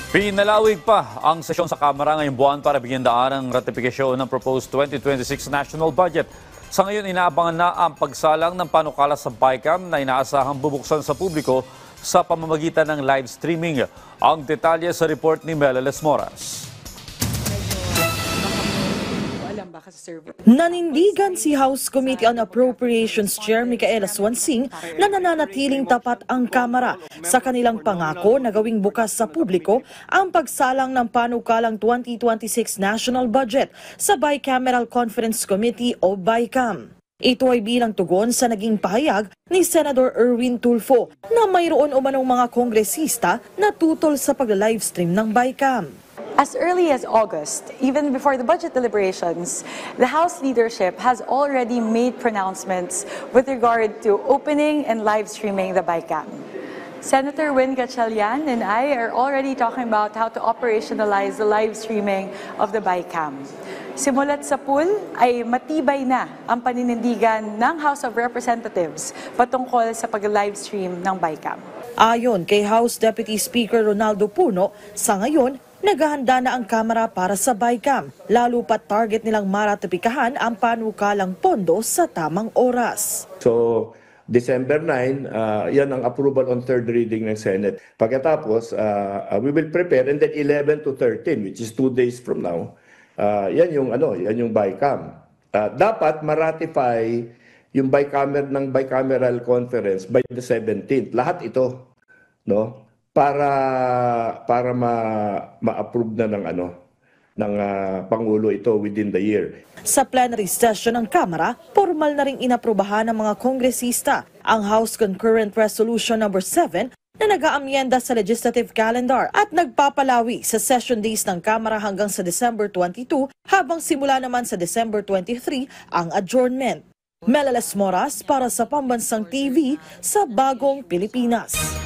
Pinalawig pa ang sesyon sa Kamara ngayong buwan para bigyan daan ang ratifikasyon ng proposed 2026 national budget. Sa ngayon, inaabangan na ang pagsalang ng panukala sa BICAM na inaasahang bubuksan sa publiko sa pamamagitan ng live streaming. Ang detalye sa report ni Meleles Moras. Nanindigan si House Committee on Appropriations Chair Micaela Swansing na nananatiling tapat ang Kamara sa kanilang pangako na gawing bukas sa publiko ang pagsalang ng panukalang 2026 national budget sa Bicameral Conference Committee o BICAM. Ito ay bilang tugon sa naging pahayag ni Senator Erwin Tulfo na mayroon umanong mga kongresista na tutol sa pag-livestream ng BICAM. As early as August, even before the budget deliberations, the House leadership has already made pronouncements with regard to opening and live streaming the BICAM. Senator Win Gatchalian and I are already talking about how to operationalize the live streaming of the BICAM. Simulat sa pool ay matibay na ang paninindigan ng House of Representatives patungkol sa pag-live stream ng BICAM. Ayon kay House Deputy Speaker Ronaldo Puno, sa ngayon, naghahanda na ang Kamara para sa BICAM, lalo pat target nilang maratipikahan ang panukalang pondo sa tamang oras. So, December 9, yan ang approval on third reading ng Senate. Pagkatapos, we will prepare and then 11 to 13, which is 2 days from now, yan yung BICAM. Dapat ma-ratify yung bicameral conference by the 17th. Lahat ito, no? Para ma-approve na ng Pangulo ito within the year. Sa plenary session ng Kamara, formal na ring inaprubahan ng mga kongresista ang House Concurrent Resolution No. 7 na nag-aamyenda sa legislative calendar at nagpapalawi sa session days ng Kamara hanggang sa December 22 habang simula naman sa December 23 ang adjournment. Meleles Moras para sa Pambansang TV sa Bagong Pilipinas.